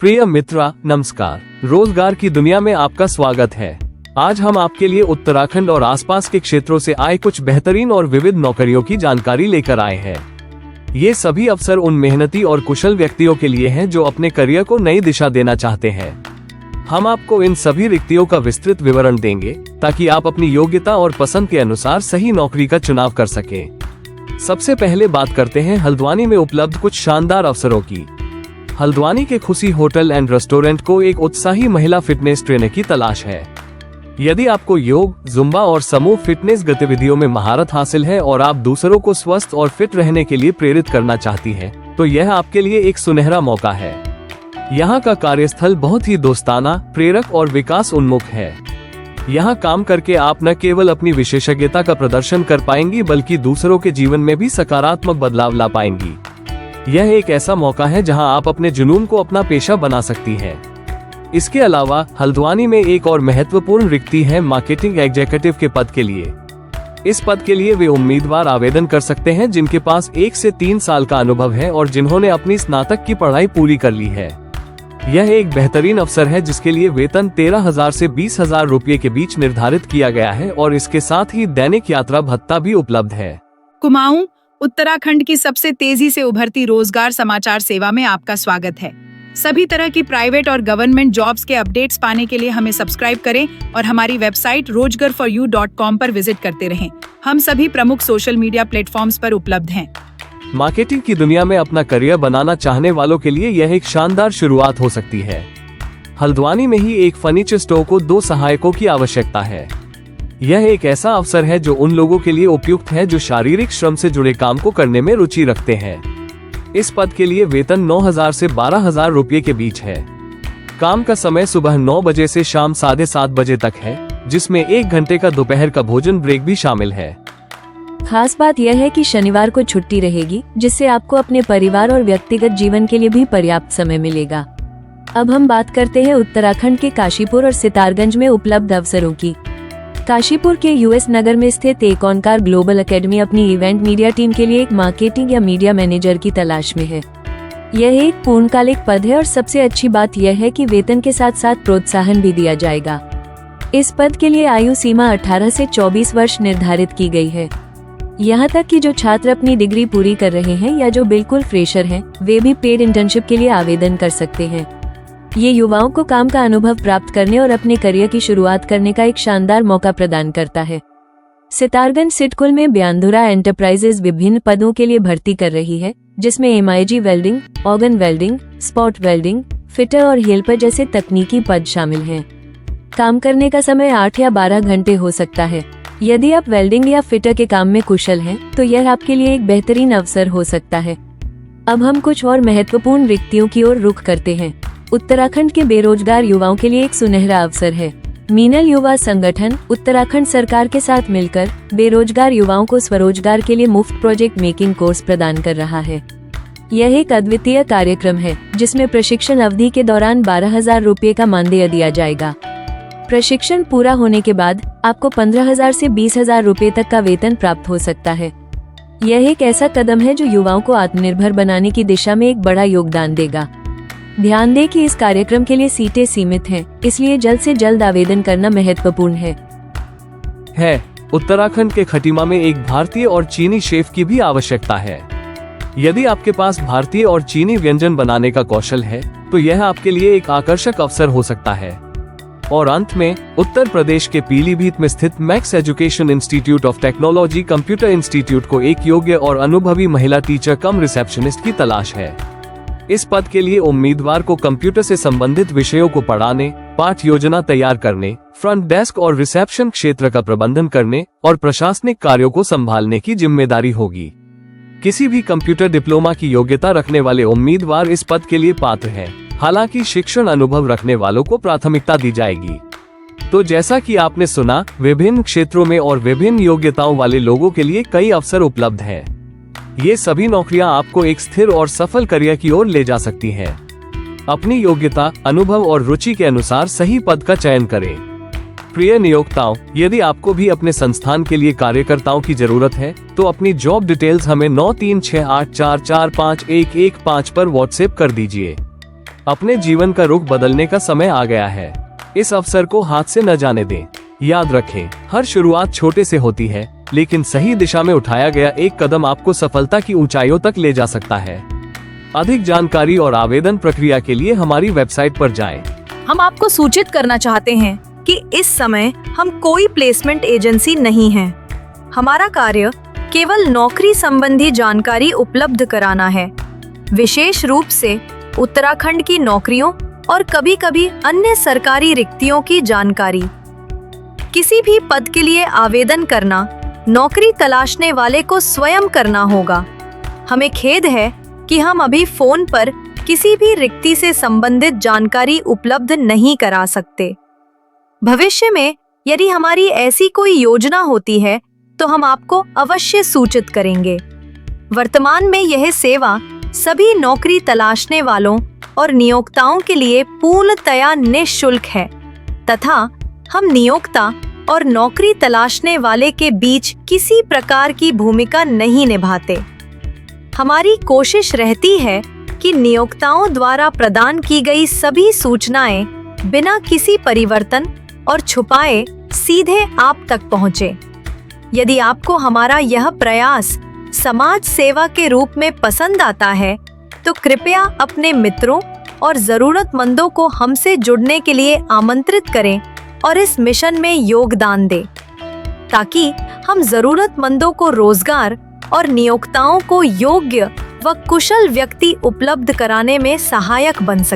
प्रिय मित्रा, नमस्कार। रोजगार की दुनिया में आपका स्वागत है। आज हम आपके लिए उत्तराखंड और आसपास के क्षेत्रों से आए कुछ बेहतरीन और विविध नौकरियों की जानकारी लेकर आए हैं। ये सभी अवसर उन मेहनती और कुशल व्यक्तियों के लिए हैं जो अपने करियर को नई दिशा देना चाहते हैं। हम आपको इन सभी रिक्तियों का विस्तृत विवरण देंगे ताकि आप अपनी योग्यता और पसंद के अनुसार सही नौकरी का चुनाव कर सकें। सबसे पहले बात करते हैं हल्द्वानी में उपलब्ध कुछ शानदार अवसरों की। हल्द्वानी के खुशी होटल एंड रेस्टोरेंट को एक उत्साही महिला फिटनेस ट्रेनर की तलाश है। यदि आपको योग, जुम्बा और समूह फिटनेस गतिविधियों में महारत हासिल है और आप दूसरों को स्वस्थ और फिट रहने के लिए प्रेरित करना चाहती हैं, तो यह आपके लिए एक सुनहरा मौका है। यहाँ का कार्यस्थल बहुत ही दोस्ताना, प्रेरक और विकास उन्मुख है। यहाँ काम करके आप न केवल अपनी विशेषज्ञता का प्रदर्शन कर पाएंगी बल्कि दूसरों के जीवन में भी सकारात्मक बदलाव ला पाएंगी। यह एक ऐसा मौका है जहां आप अपने जुनून को अपना पेशा बना सकती हैं। इसके अलावा हल्द्वानी में एक और महत्वपूर्ण रिक्ति है मार्केटिंग एग्जीक्यूटिव के पद के लिए। इस पद के लिए वे उम्मीदवार आवेदन कर सकते हैं जिनके पास 1 से 3 साल का अनुभव है और जिन्होंने अपनी स्नातक की पढ़ाई पूरी कर ली है। यह एक बेहतरीन अवसर है जिसके लिए वेतन 13,000 से 20,000 रुपये के बीच निर्धारित किया गया है और इसके साथ ही दैनिक यात्रा भत्ता भी उपलब्ध है। कुमाऊं, उत्तराखंड की सबसे तेजी से उभरती रोजगार समाचार सेवा में आपका स्वागत है। सभी तरह की प्राइवेट और गवर्नमेंट जॉब्स के अपडेट्स पाने के लिए हमें सब्सक्राइब करें और हमारी वेबसाइट rozgarforyou.com पर विजिट करते रहें। हम सभी प्रमुख सोशल मीडिया प्लेटफॉर्म्स पर उपलब्ध हैं। मार्केटिंग की दुनिया में अपना करियर बनाना चाहने वालों के लिए यह एक शानदार शुरुआत हो सकती है। हल्द्वानी में ही एक फर्नीचर स्टोर को 2 सहायकों की आवश्यकता है। यह एक ऐसा अवसर है जो उन लोगों के लिए उपयुक्त है जो शारीरिक श्रम से जुड़े काम को करने में रुचि रखते हैं। इस पद के लिए वेतन 9,000 से 12,000 रुपये के बीच है। काम का समय सुबह 9 बजे से शाम 7:30 बजे तक है, जिसमें 1 घंटे का दोपहर का भोजन ब्रेक भी शामिल है। खास बात यह है कि शनिवार को छुट्टी रहेगी, जिससे आपको अपने परिवार और व्यक्तिगत जीवन के लिए भी पर्याप्त समय मिलेगा। अब हम बात करते हैं उत्तराखंड के काशीपुर और सितारगंज में उपलब्ध अवसरों की। काशीपुर के यूएस नगर में स्थित एक ओंकार ग्लोबल एकेडमी अपनी इवेंट मीडिया टीम के लिए एक मार्केटिंग या मीडिया मैनेजर की तलाश में है। यह एक पूर्णकालिक पद है और सबसे अच्छी बात यह है कि वेतन के साथ साथ प्रोत्साहन भी दिया जाएगा। इस पद के लिए आयु सीमा 18 से 24 वर्ष निर्धारित की गई है। यहाँ तक कि जो छात्र अपनी डिग्री पूरी कर रहे हैं या जो बिल्कुल फ्रेशर हैं, वे भी पेड इंटर्नशिप के लिए आवेदन कर सकते हैं। ये युवाओं को काम का अनुभव प्राप्त करने और अपने करियर की शुरुआत करने का एक शानदार मौका प्रदान करता है। सितारगंज सिडकुल में ब्यांधुरा एंटरप्राइजेज विभिन्न पदों के लिए भर्ती कर रही है, जिसमें MIG welding, organ welding, spot welding, fitter और हेल्पर जैसे तकनीकी पद शामिल हैं। काम करने का समय 8 या 12 घंटे हो सकता है। यदि आप वेल्डिंग या फिटर के काम में कुशल हैं, तो यह आपके लिए एक बेहतरीन अवसर हो सकता है। अब हम कुछ और महत्वपूर्ण रिक्तियों की ओर रुख करते हैं। उत्तराखंड के बेरोजगार युवाओं के लिए एक सुनहरा अवसर है। मीनल युवा संगठन उत्तराखंड सरकार के साथ मिलकर बेरोजगार युवाओं को स्वरोजगार के लिए मुफ्त प्रोजेक्ट मेकिंग कोर्स प्रदान कर रहा है। यह एक अद्वितीय कार्यक्रम है जिसमें प्रशिक्षण अवधि के दौरान 12,000 रुपये का मानदेय दिया जाएगा। प्रशिक्षण पूरा होने के बाद आपको 15,000 से 20,000 रुपये तक का वेतन प्राप्त हो सकता है। यह एक ऐसा कदम है जो युवाओं को आत्मनिर्भर बनाने की दिशा में एक बड़ा योगदान देगा। ध्यान दें कि इस कार्यक्रम के लिए सीटें सीमित हैं, इसलिए जल्द से जल्द आवेदन करना महत्वपूर्ण है। उत्तराखंड के खटीमा में एक भारतीय और चीनी शेफ की भी आवश्यकता है। यदि आपके पास भारतीय और चीनी व्यंजन बनाने का कौशल है, तो यह आपके लिए एक आकर्षक अवसर हो सकता है। और अंत में उत्तर प्रदेश के पीलीभीत में स्थित max education institute of technology computer institute को एक योग्य और अनुभवी महिला टीचर कम रिसेप्शनिस्ट की तलाश है। इस पद के लिए उम्मीदवार को कंप्यूटर से संबंधित विषयों को पढ़ाने, पाठ योजना तैयार करने, फ्रंट डेस्क और रिसेप्शन क्षेत्र का प्रबंधन करने और प्रशासनिक कार्यों को संभालने की जिम्मेदारी होगी। किसी भी कंप्यूटर डिप्लोमा की योग्यता रखने वाले उम्मीदवार इस पद के लिए पात्र हैं। हालांकि शिक्षण अनुभव रखने वालों को प्राथमिकता दी जाएगी। तो जैसा कि आपने सुना, विभिन्न क्षेत्रों में और विभिन्न योग्यताओं वाले लोगों के लिए कई अवसर उपलब्ध हैं। ये सभी नौकरियां आपको एक स्थिर और सफल करियर की ओर ले जा सकती हैं। अपनी योग्यता, अनुभव और रुचि के अनुसार सही पद का चयन करें। प्रिय नियोक्ताओं, यदि आपको भी अपने संस्थान के लिए कार्यकर्ताओं की जरूरत है, तो अपनी जॉब डिटेल्स हमें 9368445115 पर व्हाट्सएप कर दीजिए। अपने जीवन का रुख बदलने का समय आ गया है। इस अवसर को हाथ से न जाने दें। याद रखें, हर शुरुआत छोटे से होती है, लेकिन सही दिशा में उठाया गया एक कदम आपको सफलता की ऊंचाइयों तक ले जा सकता है। अधिक जानकारी और आवेदन प्रक्रिया के लिए हमारी वेबसाइट पर जाएं। हम आपको सूचित करना चाहते हैं कि इस समय हम कोई प्लेसमेंट एजेंसी नहीं हैं। हमारा कार्य केवल नौकरी संबंधी जानकारी उपलब्ध कराना है, विशेष रूप से उत्तराखंड की नौकरियों और कभी-कभी अन्य सरकारी रिक्तियों की जानकारी। किसी भी पद के लिए आवेदन करना नौकरी तलाशने वाले को स्वयं करना होगा। हमें खेद है कि हम अभी फोन पर किसी भी रिक्ति से संबंधित जानकारी उपलब्ध नहीं करा सकते। भविष्य में यदि हमारी ऐसी कोई योजना होती है तो हम आपको अवश्य सूचित करेंगे। वर्तमान में यह सेवा सभी नौकरी तलाशने वालों और नियोक्ताओं के लिए पूर्णतया निःशुल्क है तथा हम नियोक्ता और नौकरी तलाशने वाले के बीच किसी प्रकार की भूमिका नहीं निभाते। हमारी कोशिश रहती है कि नियोक्ताओं द्वारा प्रदान की गई सभी सूचनाएं बिना किसी परिवर्तन और छुपाए सीधे आप तक पहुंचे। यदि आपको हमारा यह प्रयास समाज सेवा के रूप में पसंद आता है तो कृपया अपने मित्रों और जरूरतमंदों को हमसे जुड़ने के लिए आमंत्रित करें और इस मिशन में योगदान दें, ताकि हम जरूरतमंदों को रोजगार और नियोक्ताओं को योग्य व कुशल व्यक्ति उपलब्ध कराने में सहायक बन सकें।